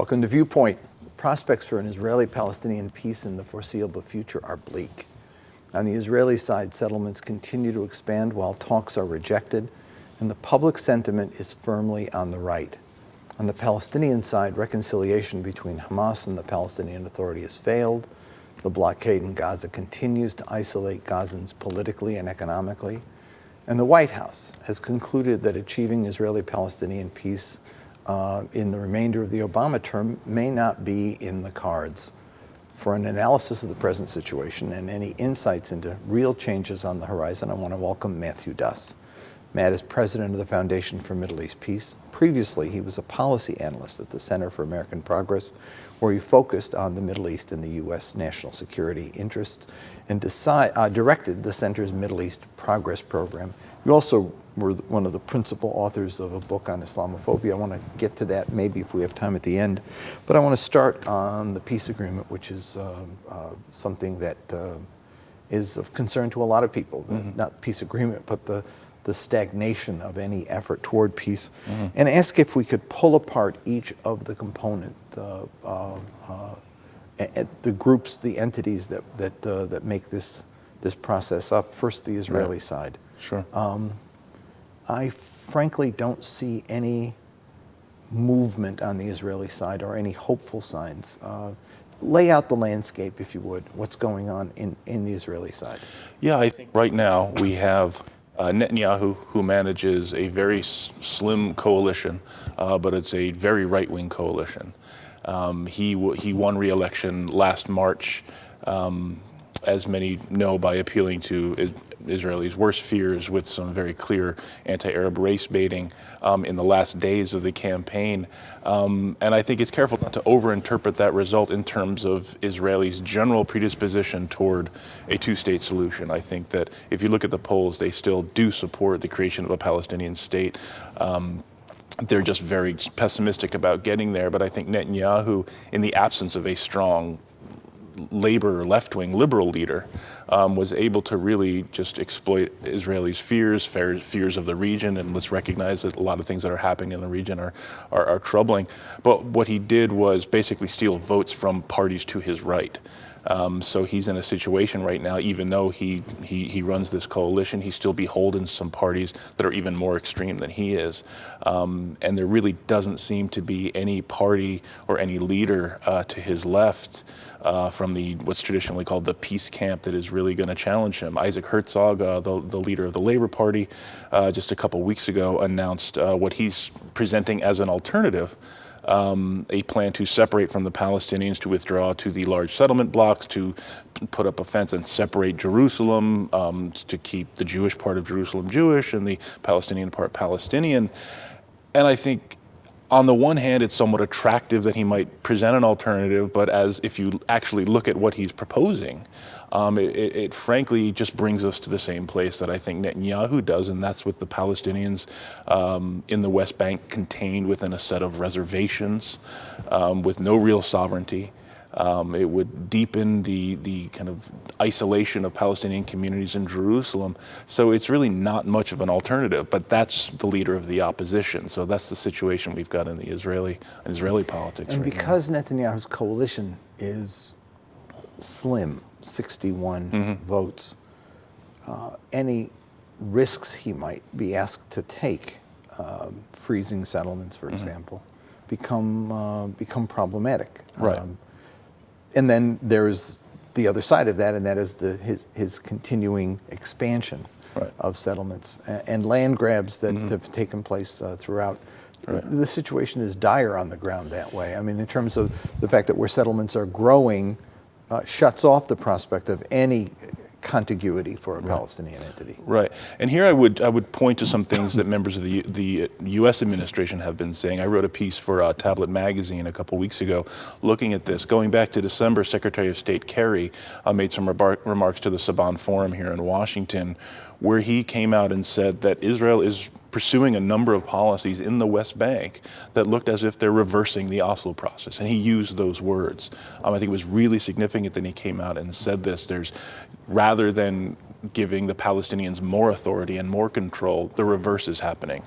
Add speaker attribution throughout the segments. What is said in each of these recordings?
Speaker 1: Welcome to Viewpoint. Prospects for an Israeli-Palestinian peace in the foreseeable future are bleak. On the Israeli side, settlements continue to expand while talks are rejected, and the public sentiment is firmly on the right. On the Palestinian side, reconciliation between Hamas and the Palestinian Authority has failed. The blockade in Gaza continues to isolate Gazans politically and economically. And the White House has concluded that achieving Israeli-Palestinian peace in the remainder of the Obama term may not be in the cards. For an analysis of the present situation and any insights into real changes on the horizon, I want to welcome Matthew Duss. Matt is president of the Foundation for Middle East Peace. Previously, he was a policy analyst at the Center for American Progress, where he focused on the Middle East and the U.S. national security interests and directed the Center's Middle East Progress Program. You also were one of the principal authors of a book on Islamophobia. I want to get to that maybe if we have time at the end. But I want to start on the peace agreement, which is something that is of concern to a lot of people. Not peace agreement, but the stagnation of any effort toward peace, and ask if we could pull apart each of the component, the groups, the entities that make this process up. First, the Israeli side.
Speaker 2: Sure.
Speaker 1: I frankly don't see any movement on the Israeli side or any hopeful signs. Lay out the landscape, if you would. What's going on in the Israeli side?
Speaker 2: Yeah, I think right now we have Netanyahu, who manages a very slim coalition, but it's a very right-wing coalition. He won re-election last March, as many know, by appealing to Israelis' worst fears with some very clear anti-Arab race baiting in the last days of the campaign. And I think it's careful not to overinterpret that result in terms of Israelis' general predisposition toward a two-state solution. I think that if you look at the polls, they still do support the creation of a Palestinian state. They're just very pessimistic about getting there. But I think Netanyahu, in the absence of a strong labor, left-wing liberal leader, was able to really just exploit Israelis' fears of the region, and let's recognize that a lot of things that are happening in the region are troubling. But what he did was basically steal votes from parties to his right. So he's in a situation right now, even though he runs this coalition, he's still beholden to some parties that are even more extreme than he is. And there really doesn't seem to be any party or any leader to his left from what's traditionally called the peace camp that is really going to challenge him. Isaac Herzog, the leader of the Labor Party, just a couple weeks ago announced what he's presenting as an alternative. A plan to separate from the Palestinians, to withdraw to the large settlement blocks, to put up a fence and separate Jerusalem, to keep the Jewish part of Jerusalem Jewish and the Palestinian part Palestinian. And I think on the one hand, it's somewhat attractive that he might present an alternative, but if you actually look at what he's proposing, it frankly just brings us to the same place that I think Netanyahu does, and that's with the Palestinians in the West Bank contained within a set of reservations with no real sovereignty. It would deepen the kind of isolation of Palestinian communities in Jerusalem. So it's really not much of an alternative, but that's the leader of the opposition. So that's the situation we've got in the Israeli politics.
Speaker 1: And
Speaker 2: right
Speaker 1: because
Speaker 2: now.
Speaker 1: Netanyahu's coalition is slim, 61 votes, any risks he might be asked to take, freezing settlements, for example, become problematic.
Speaker 2: Right.
Speaker 1: And then there's the other side of that, and that is his continuing expansion of settlements and land grabs that have taken place throughout. The situation is dire on the ground that way. I mean, in terms of the fact that where settlements are growing, shuts off the prospect of any contiguity for a Palestinian entity.
Speaker 2: Right, and here I would point to some things that members of the U.S. administration have been saying. I wrote a piece for Tablet Magazine a couple weeks ago looking at this. Going back to December, Secretary of State Kerry made some remarks to the Saban Forum here in Washington, where he came out and said that Israel is pursuing a number of policies in the West Bank that looked as if they're reversing the Oslo process, and he used those words. I think it was really significant that he came out and said this. Rather than giving the Palestinians more authority and more control, the reverse is happening.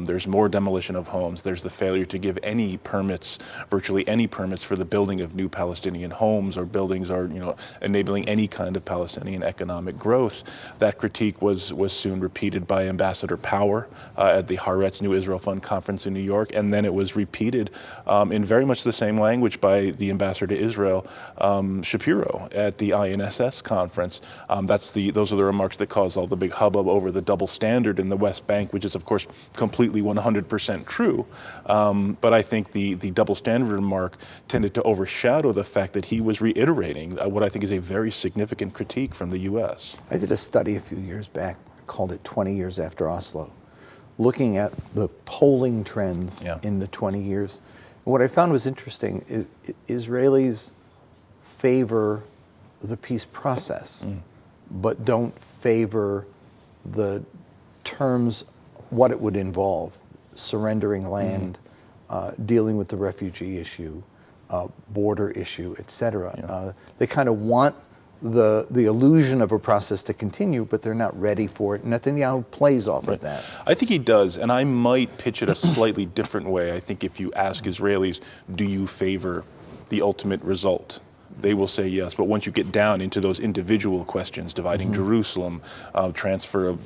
Speaker 2: There's more demolition of homes. There's the failure to give any permits, virtually any permits, for the building of new Palestinian homes or buildings, or enabling any kind of Palestinian economic growth. That critique was soon repeated by Ambassador Power at the Haaretz New Israel Fund conference in New York, and then it was repeated in very much the same language by the ambassador to Israel, Shapiro, at the INSS conference. Those are the remarks that caused all the big hubbub over the double standard in the West Bank, which is, of course, completely 100% true. But I think the double standard remark tended to overshadow the fact that he was reiterating what I think is a very significant critique from the U.S.
Speaker 1: I did a study a few years back, called it 20 Years After Oslo, looking at the polling trends in the 20 years. And what I found was interesting is Israelis favor the peace process, but don't favor the terms, what it would involve, surrendering land, dealing with the refugee issue, border issue, etc. They kind of want the illusion of a process to continue, but they're not ready for it. Netanyahu plays off of that.
Speaker 2: I think he does, and I might pitch it a slightly different way. I think if you ask Israelis, do you favor the ultimate result? They will say yes, but once you get down into those individual questions, dividing Jerusalem, transfer of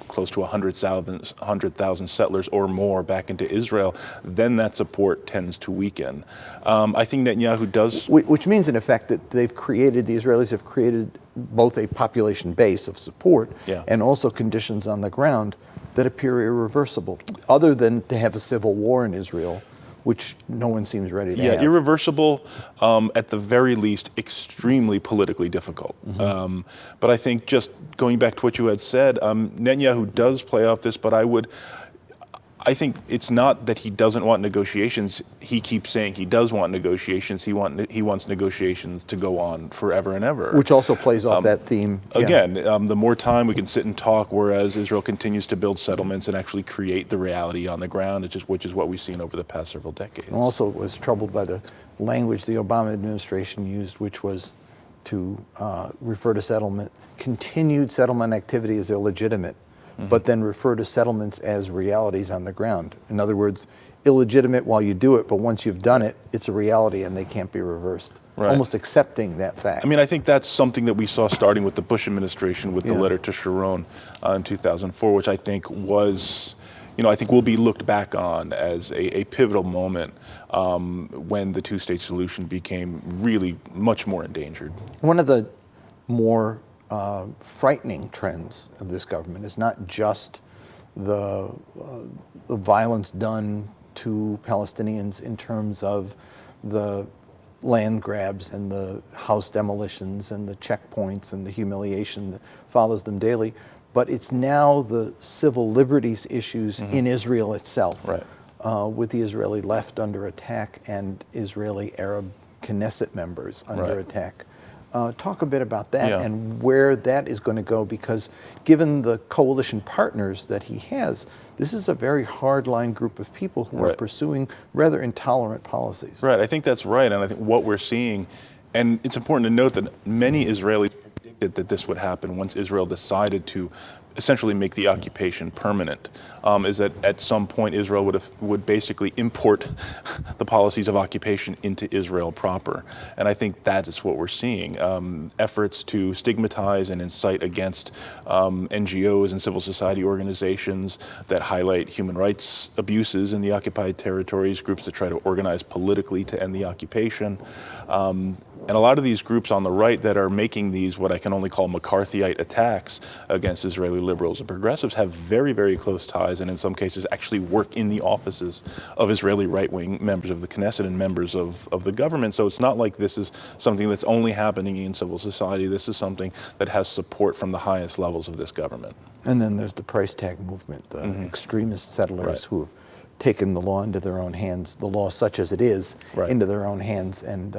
Speaker 2: close to 100,000 settlers or more back into Israel, then that support tends to weaken. I think Netanyahu does...
Speaker 1: Which means, in effect, that the Israelis have created both a population base of support and also conditions on the ground that appear irreversible, other than to have a civil war in Israel, which no one seems ready to have.
Speaker 2: Irreversible, at the very least, extremely politically difficult. But I think, just going back to what you had said, Netanyahu does play off this, but I think it's not that he doesn't want negotiations. He keeps saying he does want negotiations. He wants negotiations to go on forever and ever.
Speaker 1: Which also plays off that theme.
Speaker 2: Again, the more time we can sit and talk, whereas Israel continues to build settlements and actually create the reality on the ground, which is what we've seen over the past several decades.
Speaker 1: And also was troubled by the language the Obama administration used, which was to refer to continued settlement activity as illegitimate, but then refer to settlements as realities on the ground. In other words, illegitimate while you do it, but once you've done it, it's a reality and they can't be reversed. Almost accepting that fact.
Speaker 2: I mean, I think that's something that we saw starting with the Bush administration with the letter to Sharon in 2004, which I think was, I think will be looked back on as a pivotal moment when the two-state solution became really much more endangered.
Speaker 1: One of the more frightening trends of this government is not just the violence done to Palestinians in terms of the land grabs and the house demolitions and the checkpoints and the humiliation that follows them daily, but it's now the civil liberties issues in Israel itself, with the Israeli left under attack and Israeli Arab Knesset members under attack. Talk a bit about that and where that is going to go, because given the coalition partners that he has, this is a very hardline group of people who are pursuing rather intolerant policies.
Speaker 2: I think that's right, and I think what we're seeing, and it's important to note that many Israelis predicted that this would happen once Israel decided to essentially make the occupation permanent, is that at some point Israel would basically import the policies of occupation into Israel proper. And I think that is what we're seeing. Efforts to stigmatize and incite against NGOs and civil society organizations that highlight human rights abuses in the occupied territories, groups that try to organize politically to end the occupation. And a lot of these groups on the right that are making these, what I can only call McCarthyite attacks against Israeli liberals and progressives, have very, very close ties, and in some cases actually work in the offices of Israeli right-wing members of the Knesset and members of the government. So it's not like this is something that's only happening in civil society. This is something that has support from the highest levels of this government.
Speaker 1: And then there's the price tag movement, the extremist settlers who have taken the law into their own hands, the law such as it is, into their own hands, and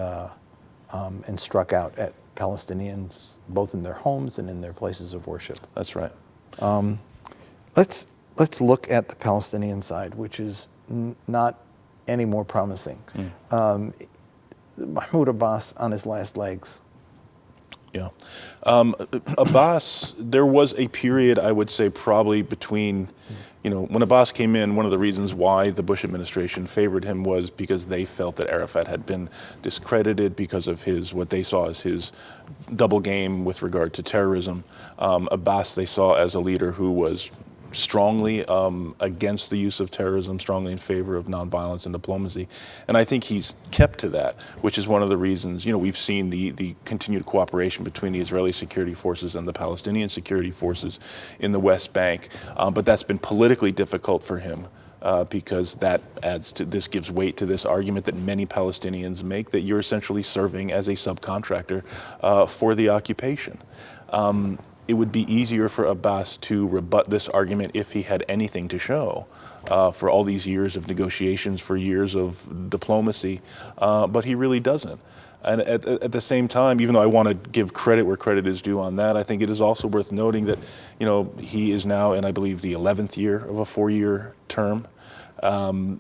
Speaker 1: struck out at Palestinians, both in their homes and in their places of worship.
Speaker 2: That's right.
Speaker 1: Let's look at the Palestinian side, which is not any more promising. Mahmoud Abbas, on his last legs,
Speaker 2: Yeah. Abbas, there was a period, I would say, probably between, when Abbas came in, one of the reasons why the Bush administration favored him was because they felt that Arafat had been discredited because of what they saw as his double game with regard to terrorism. Abbas they saw as a leader who was strongly against the use of terrorism, strongly in favor of nonviolence and diplomacy. And I think he's kept to that, which is one of the reasons, we've seen the continued cooperation between the Israeli security forces and the Palestinian security forces in the West Bank. But that's been politically difficult for him. Because this gives weight to this argument that many Palestinians make that you're essentially serving as a subcontractor for the occupation. It would be easier for Abbas to rebut this argument if he had anything to show for all these years of negotiations, for years of diplomacy, but he really doesn't. And at the same time, even though I want to give credit where credit is due on that, I think it is also worth noting that, he is now in, I believe, the 11th year of a 4-year term.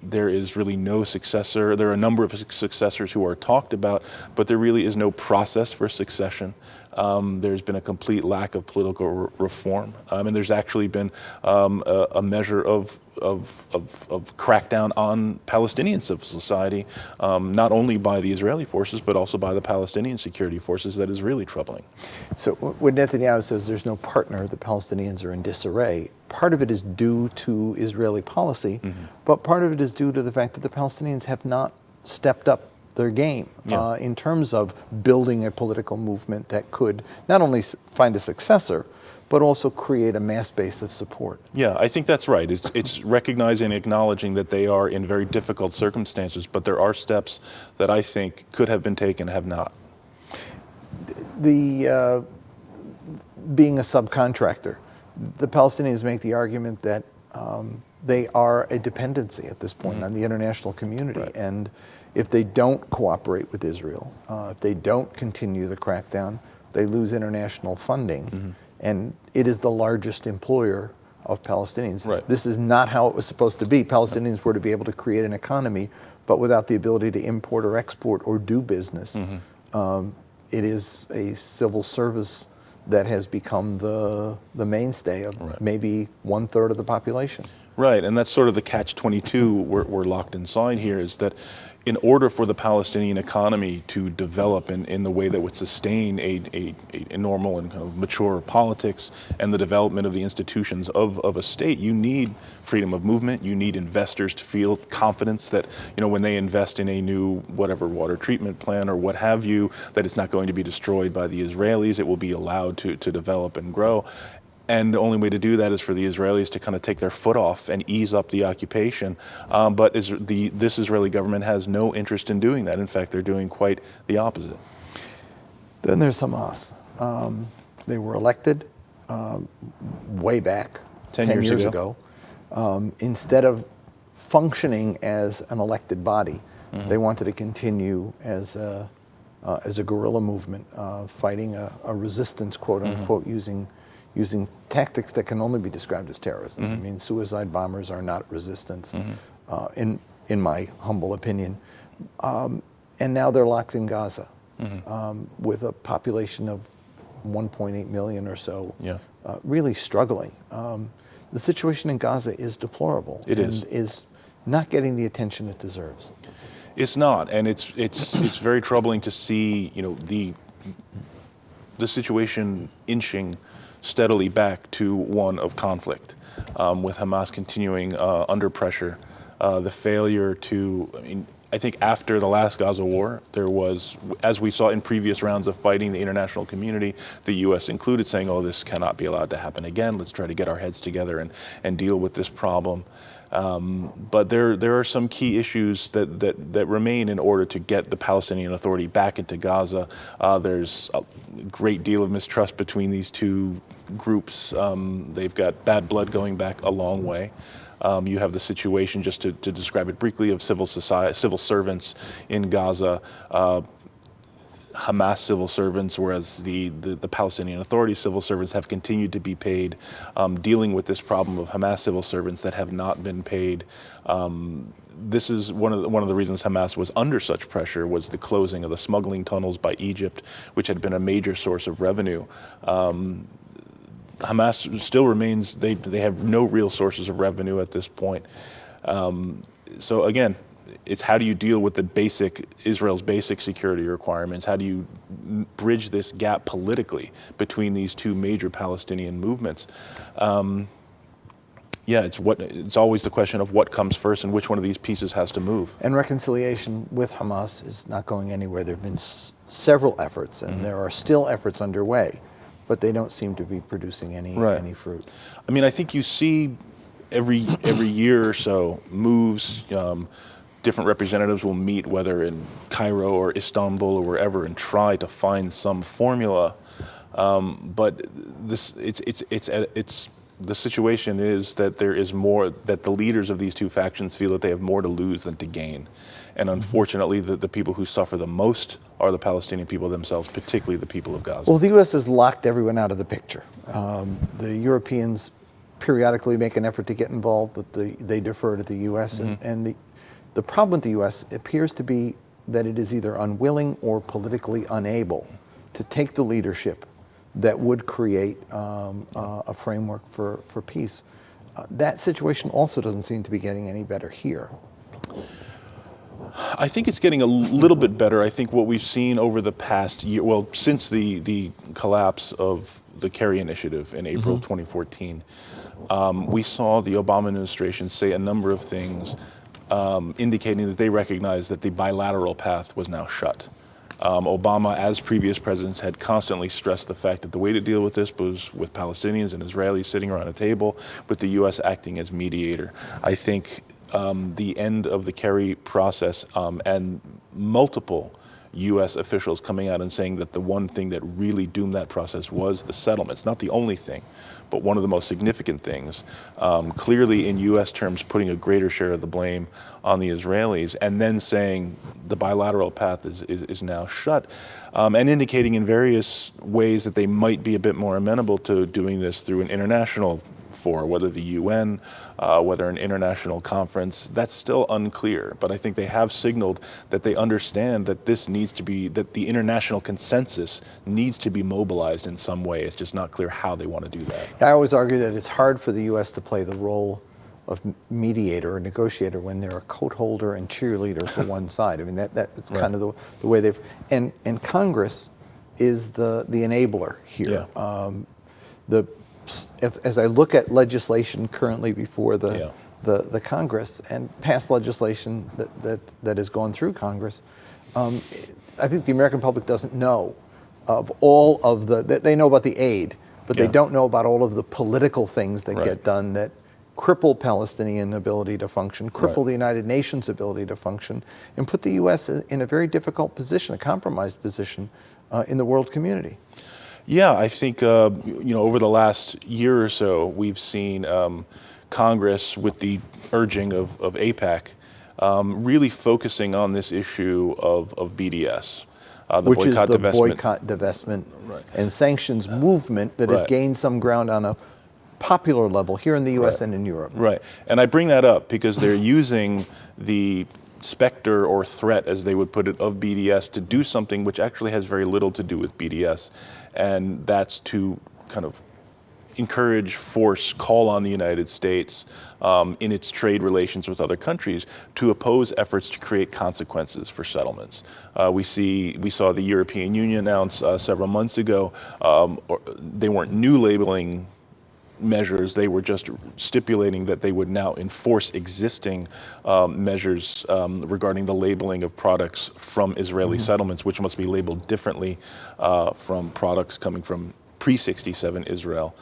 Speaker 2: There is really no successor. There are a number of successors who are talked about, but there really is no process for succession. There's been a complete lack of political reform, and there's actually been a measure of crackdown on Palestinian civil society, not only by the Israeli forces, but also by the Palestinian security forces. That is really troubling.
Speaker 1: So when Netanyahu says there's no partner, the Palestinians are in disarray, part of it is due to Israeli policy, but part of it is due to the fact that the Palestinians have not stepped up their game in terms of building a political movement that could not only find a successor, but also create a mass base of support.
Speaker 2: Yeah, I think that's right. It's recognizing and acknowledging that they are in very difficult circumstances, but there are steps that I think could have been taken, have not.
Speaker 1: The being a subcontractor, the Palestinians make the argument that they are a dependency at this point on the international community.
Speaker 2: Right.
Speaker 1: And if they don't cooperate with Israel, if they don't continue the crackdown, they lose international funding. And it is the largest employer of Palestinians.
Speaker 2: Right.
Speaker 1: This is not how it was supposed to be. Palestinians were to be able to create an economy, but without the ability to import or export or do business. It is a civil service that has become the mainstay of maybe 1/3 of the population.
Speaker 2: Right, and that's sort of the catch-22 we're locked inside here, is that in order for the Palestinian economy to develop in the way that would sustain a normal and kind of mature politics and the development of the institutions of a state, you need freedom of movement. You need investors to feel confidence that, when they invest in a new whatever water treatment plant or what have you, that it's not going to be destroyed by the Israelis. It will be allowed to develop and grow. And the only way to do that is for the Israelis to kind of take their foot off and ease up the occupation. But this Israeli government has no interest in doing that. In fact, they're doing quite the opposite.
Speaker 1: Then there's Hamas. They were elected way back, 10 years ago. Instead of functioning as an elected body, they wanted to continue as a guerrilla movement, fighting a resistance, quote unquote, using tactics that can only be described as terrorism. I mean, suicide bombers are not resistance, in my humble opinion. And now they're locked in Gaza with a population of 1.8 million or so, really struggling. The situation in Gaza is deplorable.
Speaker 2: It
Speaker 1: is not getting the attention it deserves.
Speaker 2: It's not, and it's very troubling to see, the situation inching steadily back to one of conflict, with Hamas continuing under pressure. The failure I think after the last Gaza war, there was, as we saw in previous rounds of fighting, the international community, the U.S. included, saying, oh, this cannot be allowed to happen again. Let's try to get our heads together and deal with this problem. But there are some key issues that remain in order to get the Palestinian Authority back into Gaza. There's a great deal of mistrust between these two groups. They've got bad blood going back a long way. You have the situation, just to describe it briefly, of civil servants in Gaza Hamas civil servants, whereas the Palestinian Authority civil servants have continued to be paid, dealing with this problem of Hamas civil servants that have not been paid. This is one of the reasons Hamas was under such pressure, was the closing of the smuggling tunnels by Egypt, which had been a major source of revenue. Hamas still remains, they have no real sources of revenue at this point. So again, it's how do you deal with Israel's basic security requirements? How do you bridge this gap politically between these two major Palestinian movements? It's always the question of what comes first and which one of these pieces has to move.
Speaker 1: And reconciliation with Hamas is not going anywhere. There have been several efforts, and there are still efforts underway, but they don't seem to be producing any fruit.
Speaker 2: I mean, I think you see every year or so moves. Different representatives will meet, whether in Cairo or Istanbul or wherever, and try to find some formula. But the situation is that there is more, that the leaders of these two factions feel that they have more to lose than to gain. And unfortunately, the people who suffer the most are the Palestinian people themselves, particularly the people of Gaza.
Speaker 1: Well, the U.S. has locked everyone out of the picture. The Europeans periodically make an effort to get involved, but they defer to the U.S. And the problem with the U.S. appears to be that it is either unwilling or politically unable to take the leadership that would create a framework for peace. That situation also doesn't seem to be getting any better here.
Speaker 2: I think it's getting a little bit better. I think what we've seen over the past year, well, since the collapse of the Kerry Initiative in April 2014, we saw the Obama administration say a number of things indicating that they recognized that the bilateral path was now shut. Obama, as previous presidents, had constantly stressed the fact that the way to deal with this was with Palestinians and Israelis sitting around a table, with the U.S. acting as mediator. I think the end of the Kerry process and multiple U.S. officials coming out and saying that the one thing that really doomed that process was the settlements. Not the only thing, but one of the most significant things. Clearly, in U.S. terms, putting a greater share of the blame on the Israelis, and then saying the bilateral path is now shut, and indicating in various ways that they might be a bit more amenable to doing this through an international forum, whether the UN, whether an international conference. That's still unclear, but I think they have signaled that they understand that this needs to be, that the international consensus needs to be mobilized in some way. It's just not clear how they want to do that.
Speaker 1: I always argue that it's hard for the U.S. to play the role of mediator or negotiator when they're a coat holder and cheerleader for one side. I mean, that's kind of the way they've, and Congress is the enabler here.
Speaker 2: Yeah.
Speaker 1: As I look at legislation currently before the Congress and past legislation that has gone through Congress, I think the American public doesn't know of all of they know about the aid, but they don't know about all of the political things that get done that cripple Palestinian ability to function, cripple the United Nations ability to function, and put the U.S. in a very difficult position, a compromised position in the world community.
Speaker 2: Yeah, I think over the last year or so, we've seen Congress, with the urging of AIPAC, really focusing on this issue of BDS,
Speaker 1: which is the boycott, divestment, and sanctions movement that has gained some ground on a popular level here in the U.S. and in Europe.
Speaker 2: Right, and I bring that up because they're using the specter or threat, as they would put it, of BDS to do something which actually has very little to do with BDS, and that's to kind of encourage, force, call on the United States in its trade relations with other countries to oppose efforts to create consequences for settlements. We saw the European Union announce several months ago, they weren't new labeling measures, they were just stipulating that they would now enforce existing measures regarding the labeling of products from Israeli settlements, which must be labeled differently from products coming from pre-67 Israel.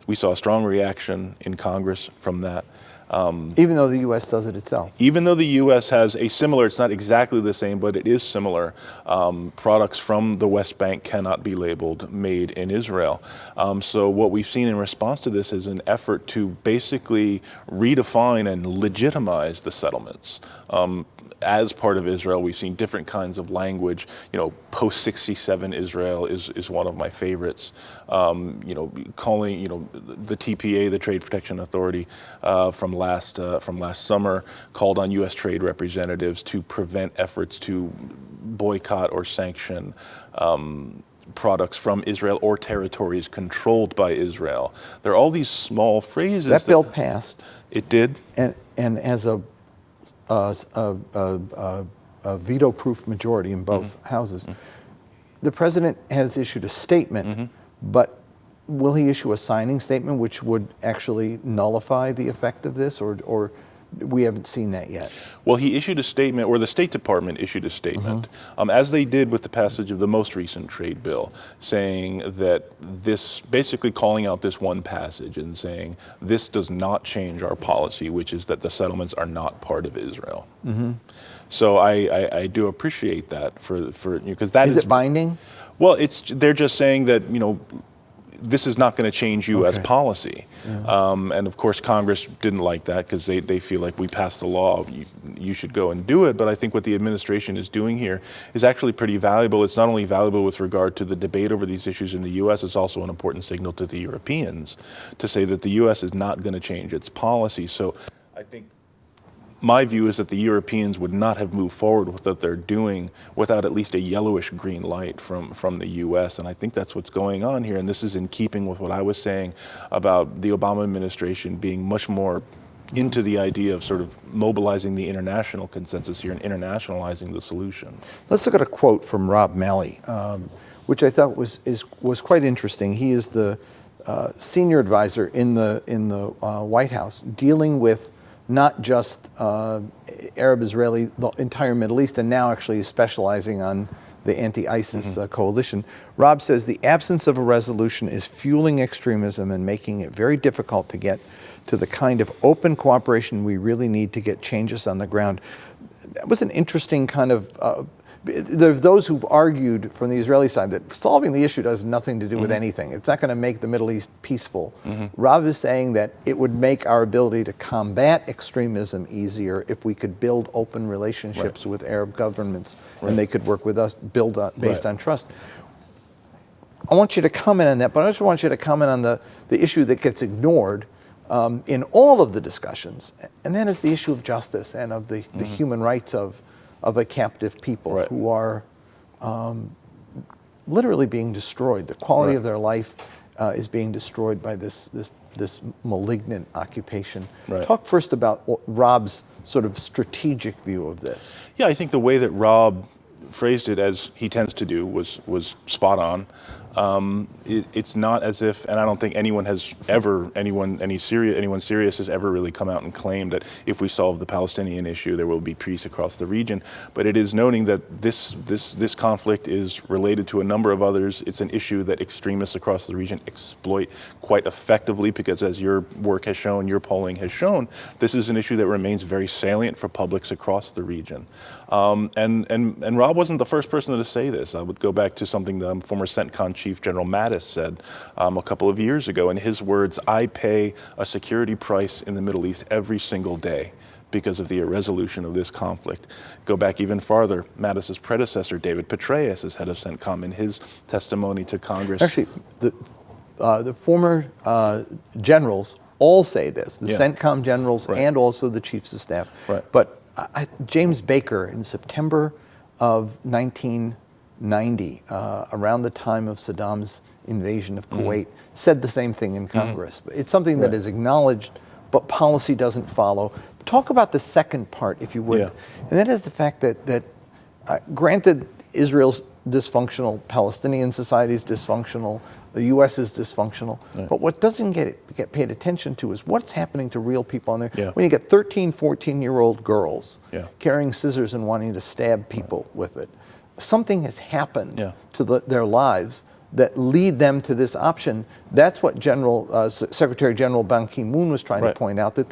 Speaker 2: We saw a strong reaction in Congress from that.
Speaker 1: Even though the U.S. does it itself.
Speaker 2: Even though the U.S. has a similar, it's not exactly the same, but it is similar. Products from the West Bank cannot be labeled made in Israel. So what we've seen in response to this is an effort to basically redefine and legitimize the settlements. as part of Israel. We've seen different kinds of language. Post 67 Israel is one of my favorites. Calling the TPA, the Trade Protection Authority, from last summer, called on U.S. trade representatives to prevent efforts to boycott or sanction products from Israel or territories controlled by Israel. There are all these small phrases.
Speaker 1: That bill passed.
Speaker 2: It did?
Speaker 1: And as a veto-proof majority in both houses. The president has issued a statement, but will he issue a signing statement which would actually nullify the effect of this, or we haven't seen that yet?
Speaker 2: Well, he issued a statement, or the State Department issued a statement, as they did with the passage of the most recent trade bill, saying that this, basically calling out this one passage and saying this does not change our policy, which is that the settlements are not part of Israel. So I do appreciate that for because that is
Speaker 1: it binding?
Speaker 2: Well, they're just saying that this is not going to change U.S. policy. And of course, Congress didn't like that because they feel like we passed the law, you should go and do it. But I think what the administration is doing here is actually pretty valuable. It's not only valuable with regard to the debate over these issues in the U.S., it's also an important signal to the Europeans to say that the U.S. is not going to change its policy. So I think my view is that the Europeans would not have moved forward with what they're doing without at least a yellowish green light from the U.S. And I think that's what's going on here. And this is in keeping with what I was saying about the Obama administration being much more into the idea of sort of mobilizing the international consensus here and internationalizing the solution.
Speaker 1: Let's look at a quote from Rob Malley, which I thought was quite interesting. He is the senior advisor in the White House, dealing with not just Arab-Israeli, the entire Middle East, and now actually is specializing on the anti-ISIS coalition. Rob says the absence of a resolution is fueling extremism and making it very difficult to get to the kind of open cooperation we really need to get changes on the ground. That was an interesting kind of there's those who've argued from the Israeli side that solving the issue has nothing to do with anything. It's not going to make the Middle East peaceful. Rob is saying that it would make our ability to combat extremism easier if we could build open relationships with Arab governments and they could work with us, based on trust. I want you to comment on that, but I also want you to comment on the issue that gets ignored in all of the discussions, and that is the issue of justice and of the human rights of a captive people who are literally being destroyed. The quality of their life is being destroyed by this malignant occupation. Talk first about Rob's sort of strategic view of this.
Speaker 2: Yeah, I think the way that Rob phrased it, as he tends to do, was spot on. It's not as if, and I don't think anyone serious has ever really come out and claimed that if we solve the Palestinian issue, there will be peace across the region. But it is noting that this conflict is related to a number of others. It's an issue that extremists across the region exploit quite effectively because, as your work has shown, your polling has shown, this is an issue that remains very salient for publics across the region. And Rob wasn't the first person to say this. I would go back to something the former CENTCOM Chief General Mattis said a couple of years ago. In his words, I pay a security price in the Middle East every single day because of the irresolution of this conflict. Go back even farther, Mattis's predecessor, David Petraeus, as head of CENTCOM, in his testimony to Congress.
Speaker 1: Actually, the former generals all say this, the CENTCOM generals and also the chiefs of staff. But James Baker, in September of 1990, around the time of Saddam's invasion of Kuwait, said the same thing in Congress. It's something that is acknowledged, but policy doesn't follow. Talk about the second part, if you would, and that is the fact that granted, Israel's dysfunctional, Palestinian society is dysfunctional, the U.S. is dysfunctional, but what doesn't get paid attention to is what's happening to real people on there. When you get 13, 14-year-old girls carrying scissors and wanting to stab people with it, something has happened to their lives that lead them to this option. That's what Secretary General Ban Ki-moon was trying to point out, that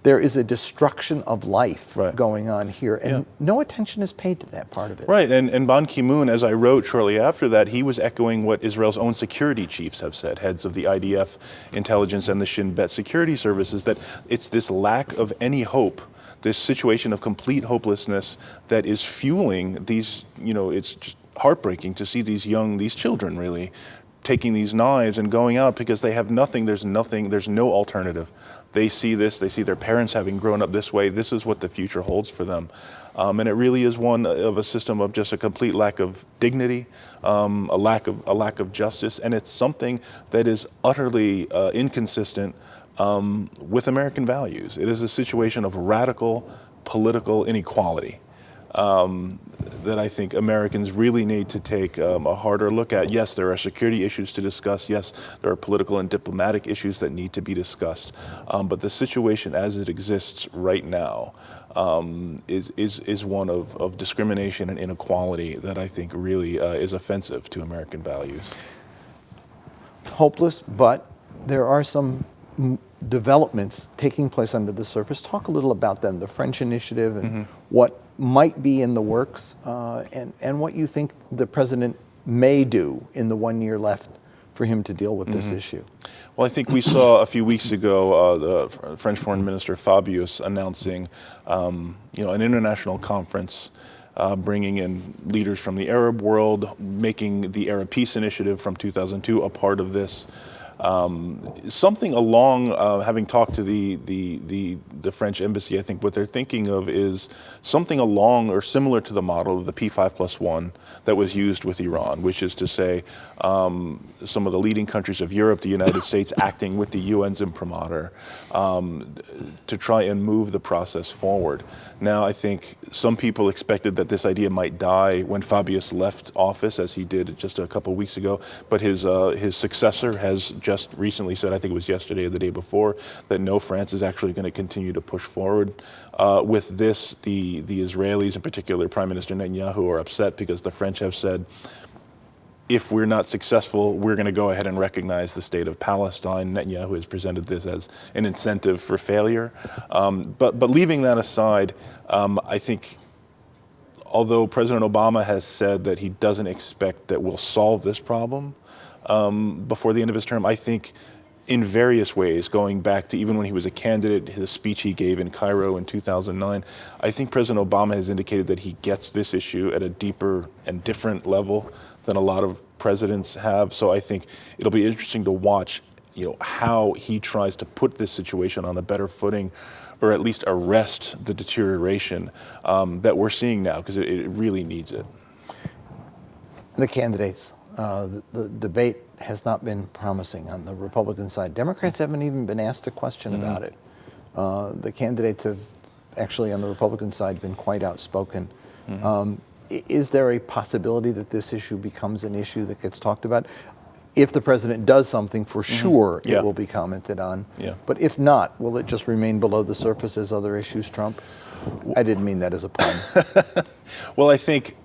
Speaker 1: there is a destruction of life going on here, and no attention is paid to that part of it.
Speaker 2: And Ban Ki-moon, as I wrote shortly after that, he was echoing what Israel's own security chiefs have said, heads of the IDF intelligence and the Shin Bet security services, that it's this lack of any hope this situation of complete hopelessness that is fueling these, it's just heartbreaking to see these children really taking these knives and going out because they have nothing, there's no alternative. They see this, they see their parents having grown up this way, this is what the future holds for them. And it really is one of a system of just a complete lack of dignity, a lack of justice, and it's something that is utterly inconsistent with American values. It is a situation of radical political inequality that I think Americans really need to take a harder look at. Yes, there are security issues to discuss. Yes, there are political and diplomatic issues that need to be discussed. But the situation as it exists right now is one of discrimination and inequality that I think really is offensive to American values.
Speaker 1: Hopeless, but there are some developments taking place under the surface. Talk a little about them, the French initiative, and what might be in the works, and what you think the president may do in the 1 year left for him to deal with this issue.
Speaker 2: Well, I think we saw a few weeks ago the French Foreign Minister Fabius announcing, an international conference bringing in leaders from the Arab world, making the Arab Peace Initiative from 2002 a part of this. Something along, having talked to the French embassy, I think what they're thinking of is something along or similar to the model of the P5+1 that was used with Iran, which is to say some of the leading countries of Europe, the United States, acting with the UN's imprimatur to try and move the process forward. Now, I think some people expected that this idea might die when Fabius left office, as he did just a couple of weeks ago, but his successor has just recently said, I think it was yesterday or the day before, that no, France is actually going to continue to push forward with this. The Israelis, in particular Prime Minister Netanyahu, are upset because the French have said, if we're not successful, we're going to go ahead and recognize the state of Palestine. Netanyahu has presented this as an incentive for failure. But leaving that aside, I think although President Obama has said that he doesn't expect that we'll solve this problem before the end of his term, I think in various ways, going back to even when he was a candidate, his speech he gave in Cairo in 2009, I think President Obama has indicated that he gets this issue at a deeper and different level than a lot of presidents have. So I think it'll be interesting to watch, how he tries to put this situation on a better footing, or at least arrest the deterioration that we're seeing now, because it really needs it.
Speaker 1: The candidates, the debate has not been promising on the Republican side. Democrats haven't even been asked a question about it. The candidates have actually on the Republican side been quite outspoken. Is there a possibility that this issue becomes an issue that gets talked about? If the president does something, for sure it will be commented on. But if not, will it just remain below the surface as other issues trump? I didn't mean that as a pun.
Speaker 2: Well, I think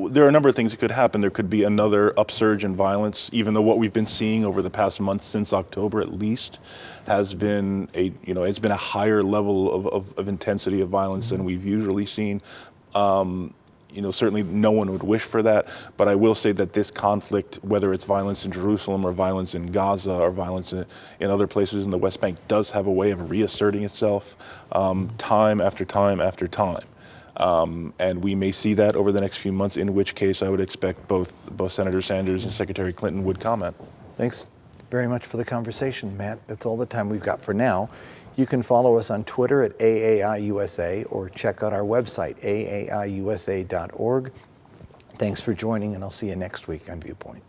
Speaker 2: there are a number of things that could happen. There could be another upsurge in violence, even though what we've been seeing over the past month, since October at least, has been it's been a higher level of intensity of violence than we've usually seen. Certainly no one would wish for that, but I will say that this conflict, whether it's violence in Jerusalem or violence in Gaza or violence in other places in the West Bank, does have a way of reasserting itself time after time after time. And we may see that over the next few months, in which case I would expect both Senator Sanders and Secretary Clinton would comment.
Speaker 1: Thanks very much for the conversation, Matt. That's all the time we've got for now. You can follow us on Twitter at AAIUSA or check out our website, aaiusa.org. Thanks for joining, and I'll see you next week on Viewpoint.